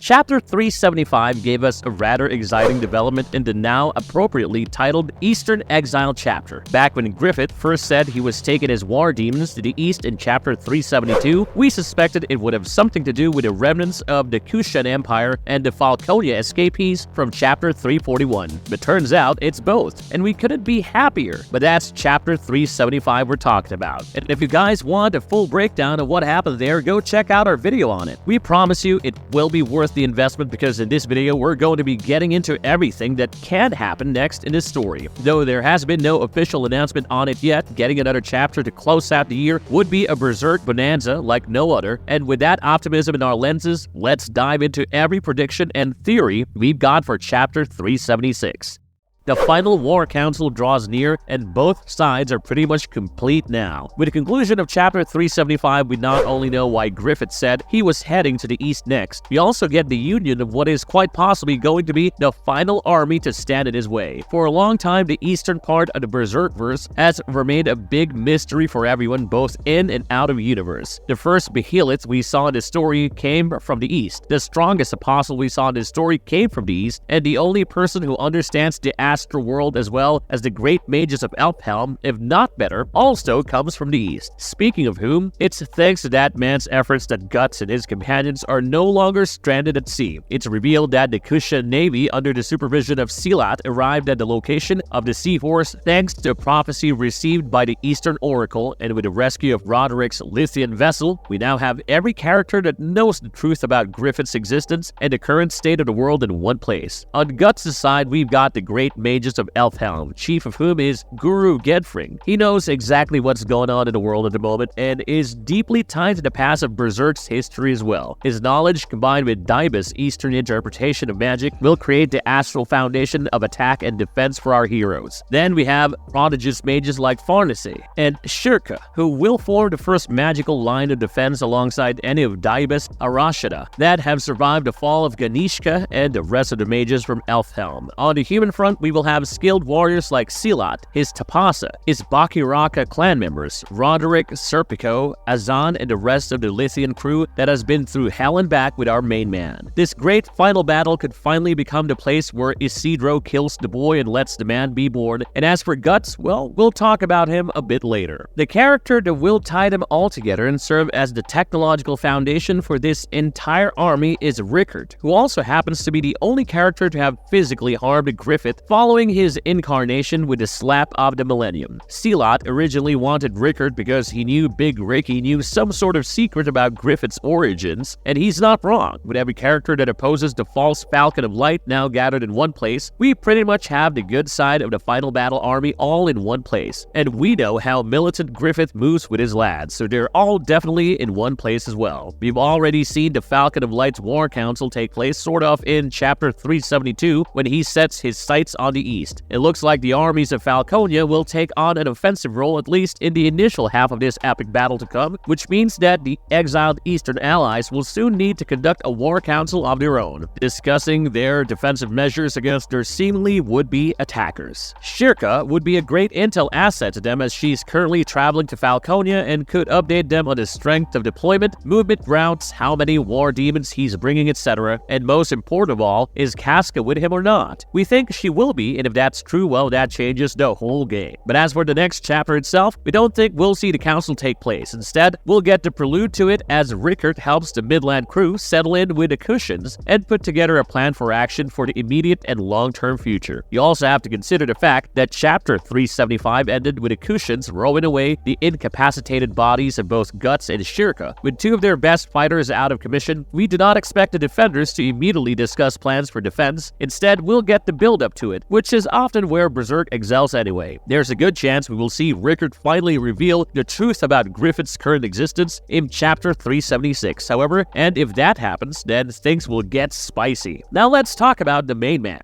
Chapter 375 gave us a rather exciting development in the now appropriately titled Eastern Exile chapter. Back when Griffith first said he was taking his war demons to the east in Chapter 372, we suspected it would have something to do with the remnants of the Kushan Empire and the Falconia escapees from Chapter 341. But turns out it's both, and we couldn't be happier. But that's Chapter 375 we're talking about. And if you guys want a full breakdown of what happened there, go check out our video on it. We promise you it will be worth the investment, because in this video we're going to be getting into everything that can happen next in this story. Though there has been no official announcement on it yet, getting another chapter to close out the year would be a Berserk bonanza like no other. And with that optimism in our lenses, let's dive into every prediction and theory we've got for Chapter 376. The final War Council draws near, and both sides are pretty much complete now. With the conclusion of Chapter 375, we not only know why Griffith said he was heading to the east next, we also get the union of what is quite possibly going to be the final army to stand in his way. For a long time, the eastern part of the Berserkverse has remained a big mystery for everyone, both in and out of universe. The first behemoth we saw in this story came from the east. The strongest apostle we saw in this story came from the east, and the only person who understands the astral world as well as the great mages of Elfhelm, if not better, also comes from the east. Speaking of whom, it's thanks to that man's efforts that Guts and his companions are no longer stranded at sea. It's revealed that the Kushan Navy, under the supervision of Silat, arrived at the location of the Seahorse thanks to a prophecy received by the Eastern Oracle, and with the rescue of Roderick's Lithian vessel, we now have every character that knows the truth about Griffith's existence and the current state of the world in one place. On Guts' side, we've got the great mages of Elfhelm, chief of whom is Guru Gedfring. He knows exactly what's going on in the world at the moment and is deeply tied to the past of Berserk's history as well. His knowledge, combined with Daba's Eastern interpretation of magic, will create the astral foundation of attack and defense for our heroes. Then we have prodigious mages like Farnese and Shirka, who will form the first magical line of defense alongside any of Daba's Arashada that have survived the fall of Ganishka and the rest of the mages from Elfhelm. On the human front, we will have skilled warriors like Silat, his Tapasa, his Bakiraka clan members, Roderick, Serpico, Azan, and the rest of the Lithian crew that has been through hell and back with our main man. This great final battle could finally become the place where Isidro kills the boy and lets the man be born. And as for Guts, well, we'll talk about him a bit later. The character that will tie them all together and serve as the technological foundation for this entire army is Rickard, who also happens to be the only character to have physically harmed Griffith following his incarnation with the slap of the millennium. Silat originally wanted Rickard because he knew Big Ricky knew some sort of secret about Griffith's origins, and he's not wrong. With every character that opposes the false Falcon of Light now gathered in one place, we pretty much have the good side of the final battle army all in one place. And we know how militant Griffith moves with his lads, so they're all definitely in one place as well. We've already seen the Falcon of Light's War Council take place sort of in Chapter 372 when he sets his sights on the east. It looks like the armies of Falconia will take on an offensive role at least in the initial half of this epic battle to come, which means that the exiled eastern allies will soon need to conduct a war council of their own, discussing their defensive measures against their seemingly would-be attackers. Shirka would be a great intel asset to them, as she's currently traveling to Falconia and could update them on the strength of deployment, movement routes, how many war demons he's bringing, etc. And most important of all, is Casca with him or not? We think she will be, and if that's true, well, that changes the whole game. But as for the next chapter itself, we don't think we'll see the council take place. Instead, we'll get the prelude to it as Rickard helps the Midland crew settle in with the Kushans and put together a plan for action for the immediate and long-term future. You also have to consider the fact that Chapter 375 ended with the Kushans rowing away the incapacitated bodies of both Guts and Shirka. With two of their best fighters out of commission, we do not expect the defenders to immediately discuss plans for defense. Instead, we'll get the build-up to it, which is often where Berserk excels anyway. There's a good chance we will see Rickard finally reveal the truth about Griffith's current existence in Chapter 376, however, and if that happens, then things will get spicy. Now let's talk about the main man.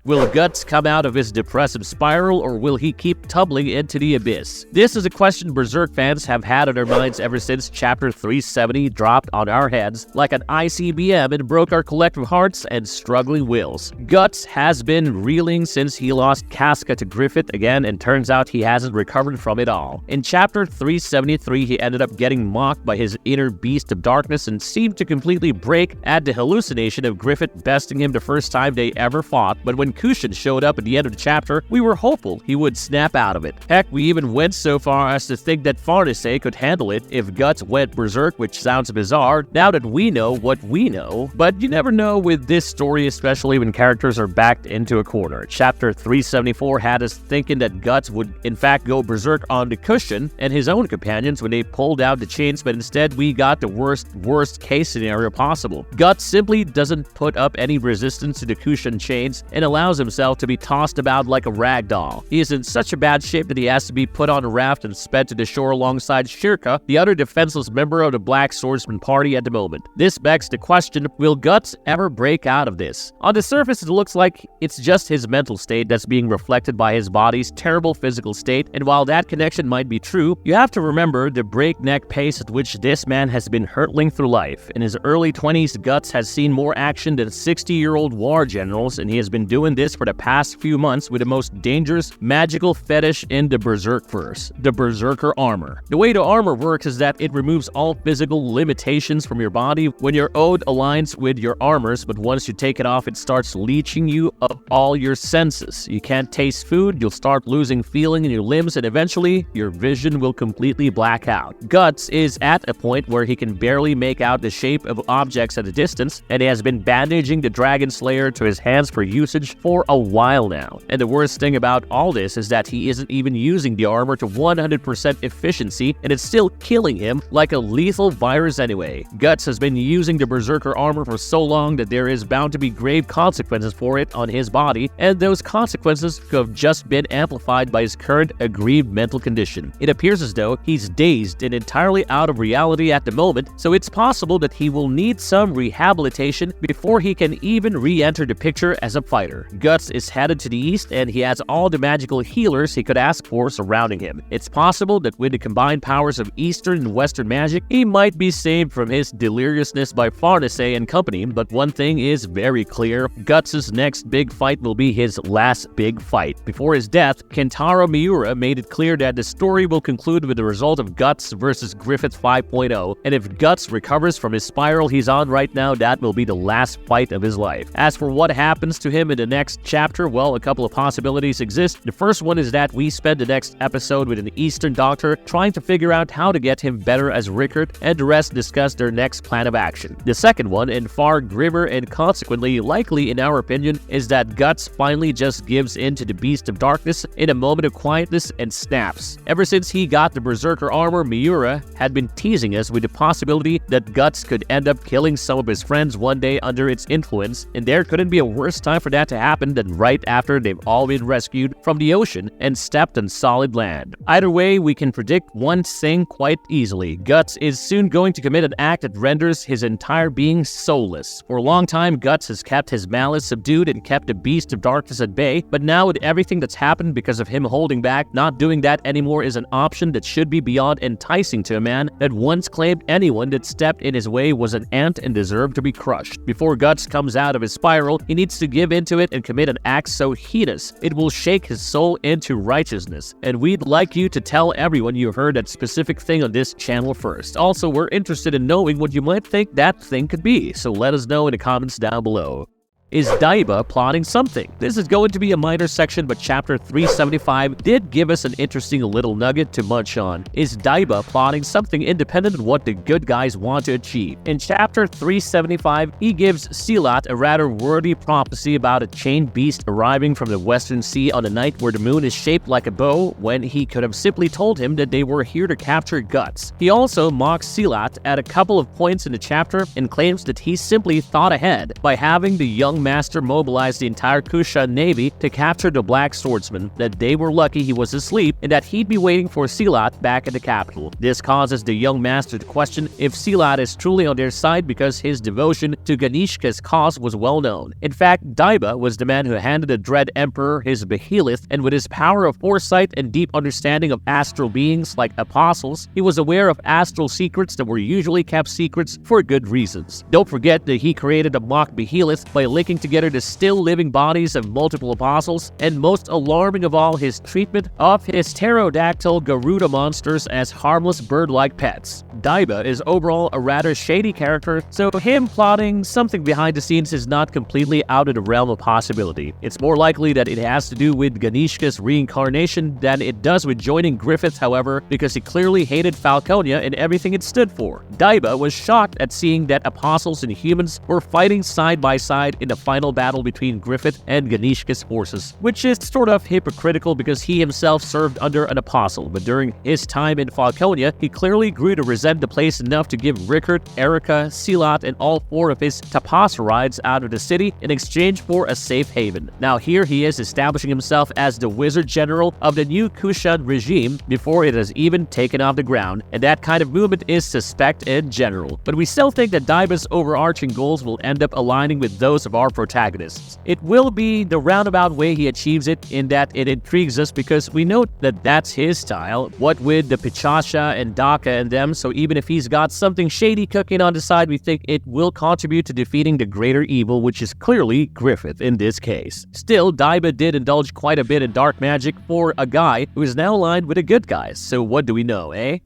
Will Guts come out of his depressive spiral, or will he keep tumbling into the abyss? This is a question Berserk fans have had on their minds ever since Chapter 370 dropped on our heads like an ICBM and broke our collective hearts and struggling wills. Guts has been reeling since he lost Casca to Griffith again, and turns out he hasn't recovered from it all. In Chapter 373, he ended up getting mocked by his inner beast of darkness and seemed to completely break at the hallucination of Griffith besting him the first time they ever fought, but when Kushin showed up at the end of the chapter, we were hopeful he would snap out of it. Heck, we even went so far as to think that Farnese could handle it if Guts went berserk, which sounds bizarre now that we know what we know, but you never know with this story, especially when characters are backed into a corner. Chapter 374 had us thinking that Guts would in fact go berserk on the Kushin and his own companions when they pulled out the chains, but instead we got the worst case scenario possible. Guts simply doesn't put up any resistance to the Kushin chains and allows himself to be tossed about like a rag doll. He is in such a bad shape that he has to be put on a raft and sped to the shore alongside Shirka, the other defenseless member of the Black Swordsman party at the moment. This begs the question, will Guts ever break out of this? On the surface, it looks like it's just his mental state that's being reflected by his body's terrible physical state, and while that connection might be true, you have to remember the breakneck pace at which this man has been hurtling through life. In his early 20s, Guts has seen more action than 60-year-old war generals, and he has been doing this for the past few months with the most dangerous magical fetish in the Berserkverse, the Berserker armor. The way the armor works is that it removes all physical limitations from your body when your ode aligns with your armors, but once you take it off, it starts leeching you of all your senses. You can't taste food, you'll start losing feeling in your limbs, and eventually, your vision will completely black out. Guts is at a point where he can barely make out the shape of objects at a distance, and he has been bandaging the Dragon Slayer to his hands for usage for a while now. And the worst thing about all this is that he isn't even using the armor to 100% efficiency, and it's still killing him like a lethal virus anyway. Guts has been using the Berserker armor for so long that there is bound to be grave consequences for it on his body, and those consequences have just been amplified by his current aggrieved mental condition. It appears as though he's dazed and entirely out of reality at the moment, so it's possible that he will need some rehabilitation before he can even re-enter the picture as a fighter. Guts is headed to the east, and he has all the magical healers he could ask for surrounding him. It's possible that with the combined powers of Eastern and Western magic, he might be saved from his deliriousness by Farnese and company, but one thing is very clear: Guts' next big fight will be his last big fight. Before his death, Kentaro Miura made it clear that the story will conclude with the result of Guts versus Griffith 5.0, and if Guts recovers from his spiral he's on right now, that will be the last fight of his life. As for what happens to him in the next chapter, well, a couple of possibilities exist. The first one is that we spend the next episode with an Eastern doctor trying to figure out how to get him better as Rickard, and the rest discuss their next plan of action. The second one, and far grimmer and consequently likely in our opinion, is that Guts finally just gives in to the Beast of Darkness in a moment of quietness and snaps. Ever since he got the Berserker armor, Miura had been teasing us with the possibility that Guts could end up killing some of his friends one day under its influence, and there couldn't be a worse time for that to happen than right after they've all been rescued from the ocean and stepped on solid land. Either way, we can predict one thing quite easily: Guts is soon going to commit an act that renders his entire being soulless. For a long time, Guts has kept his malice subdued and kept the Beast of Darkness at bay, but now with everything that's happened because of him holding back, not doing that anymore is an option that should be beyond enticing to a man that once claimed anyone that stepped in his way was an ant and deserved to be crushed. Before Guts comes out of his spiral, he needs to give into it and commit an act so heinous it will shake his soul into righteousness. And we'd like you to tell everyone you heard that specific thing on this channel first. Also, we're interested in knowing what you might think that thing could be, so let us know in the comments down below. Is Daba plotting something? This is going to be a minor section, but Chapter 375 did give us an interesting little nugget to munch on. Is Daba plotting something independent of what the good guys want to achieve? In Chapter 375, he gives Silat a rather wordy prophecy about a chained beast arriving from the Western Sea on a night where the moon is shaped like a bow, when he could have simply told him that they were here to capture Guts. He also mocks Silat at a couple of points in the chapter and claims that he simply thought ahead by having the young young master mobilized the entire Kushan navy to capture the Black Swordsman, that they were lucky he was asleep and that he'd be waiting for Silat back at the capital. This causes the young master to question if Silat is truly on their side because his devotion to Ganishka's cause was well known. In fact, Daba was the man who handed the Dread Emperor his behemoth, and with his power of foresight and deep understanding of astral beings like apostles, he was aware of astral secrets that were usually kept secrets for good reasons. Don't forget that he created a mock behemoth by linking together the still living bodies of multiple apostles, and most alarming of all, his treatment of his pterodactyl Garuda monsters as harmless bird-like pets. Daba is overall a rather shady character, so him plotting something behind the scenes is not completely out of the realm of possibility. It's more likely that it has to do with Ganishka's reincarnation than it does with joining Griffith, however, because he clearly hated Falconia and everything it stood for. Daba was shocked at seeing that apostles and humans were fighting side by side in the final battle between Griffith and Ganishka's forces, which is sort of hypocritical because he himself served under an apostle, but during his time in Falconia, he clearly grew to resent the place enough to give Rickard, Erica, Silat, and all 4 of his Tapasarides out of the city in exchange for a safe haven. Now here he is establishing himself as the wizard general of the new Kushan regime before it has even taken off the ground, and that kind of movement is suspect in general. But we still think that Daiba's overarching goals will end up aligning with those of our protagonists. It will be the roundabout way he achieves it, in that it intrigues us because we know that that's his style, what with the Pichasha and Daka and them, so even if he's got something shady cooking on the side, we think it will contribute to defeating the greater evil, which is clearly Griffith in this case. Still, Daiba did indulge quite a bit in dark magic for a guy who is now aligned with the good guys, so what do we know, eh?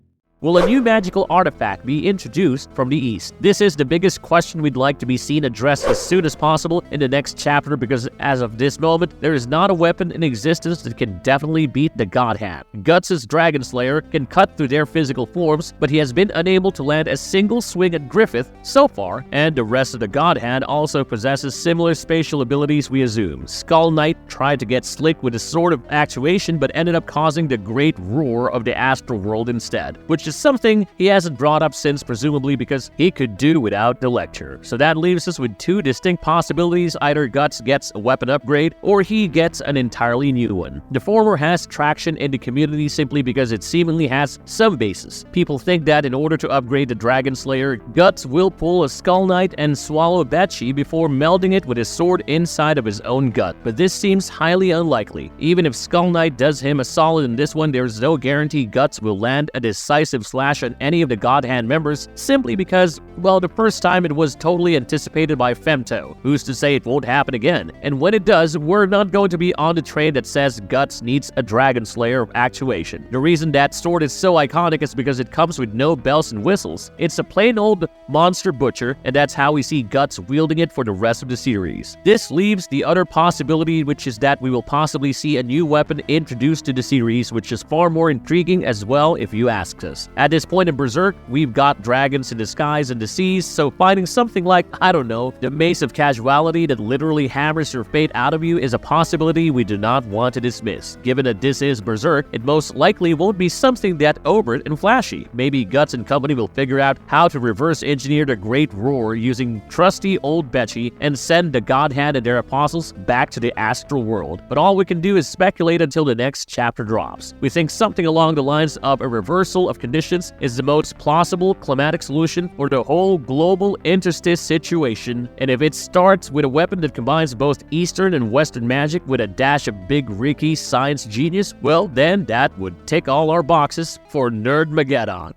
Will a new magical artifact be introduced from the east? This is the biggest question we'd like to be seen addressed as soon as possible in the next chapter, because as of this moment, there is not a weapon in existence that can definitely beat the God Hand. Guts' Dragon Slayer can cut through their physical forms, but he has been unable to land a single swing at Griffith so far, and the rest of the God Hand also possesses similar spatial abilities, we assume. Skull Knight tried to get slick with a sword of actuation, but ended up causing the great roar of the astral world instead, which is something he hasn't brought up since, presumably because he could do without the lecture. So that leaves us with 2 distinct possibilities: either Guts gets a weapon upgrade, or he gets an entirely new one. The former has traction in the community simply because it seemingly has some basis. People think that in order to upgrade the Dragon Slayer, Guts will pull a Skull Knight and swallow Betchy before melding it with his sword inside of his own gut, but this seems highly unlikely. Even if Skull Knight does him a solid in this one, there's no guarantee Guts will land a decisive slash on any of the God Hand members, simply because, well, the first time it was totally anticipated by Femto. Who's to say it won't happen again? And when it does, we're not going to be on the train that says Guts needs a Dragon Slayer of actuation. The reason that sword is so iconic is because it comes with no bells and whistles. It's a plain old monster butcher, and that's how we see Guts wielding it for the rest of the series. This leaves the other possibility, which is that we will possibly see a new weapon introduced to the series, which is far more intriguing as well if you ask us. At this point in Berserk, we've got dragons in the skies and the seas, so finding something like, I don't know, the Mace of Casuality that literally hammers your fate out of you is a possibility we do not want to dismiss. Given that this is Berserk, it most likely won't be something that overt and flashy. Maybe Guts and company will figure out how to reverse engineer the Great Roar using trusty old Betchy and send the God Hand and their apostles back to the astral world. But all we can do is speculate until the next chapter drops. We think something along the lines of a reversal of conditions is the most plausible climatic solution for the whole global interstice situation, and if it starts with a weapon that combines both Eastern and Western magic with a dash of Big Ricky science genius, well then that would tick all our boxes for Nerdmageddon.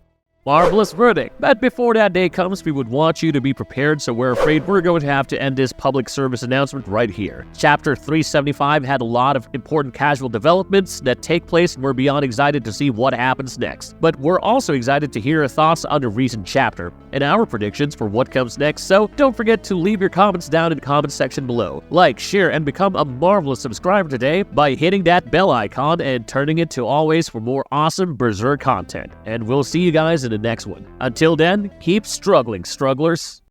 Marvelous verdict. But before that day comes, we would want you to be prepared, so we're afraid we're going to have to end this public service announcement right here. Chapter 375 had a lot of important casual developments that take place, and we're beyond excited to see what happens next. But we're also excited to hear your thoughts on the recent chapter and our predictions for what comes next, so don't forget to leave your comments down in the comment section below. Like, share, and become a marvelous subscriber today by hitting that bell icon and turning it to always for more awesome Berserk content. And we'll see you guys in the next one. Until then, keep struggling, strugglers.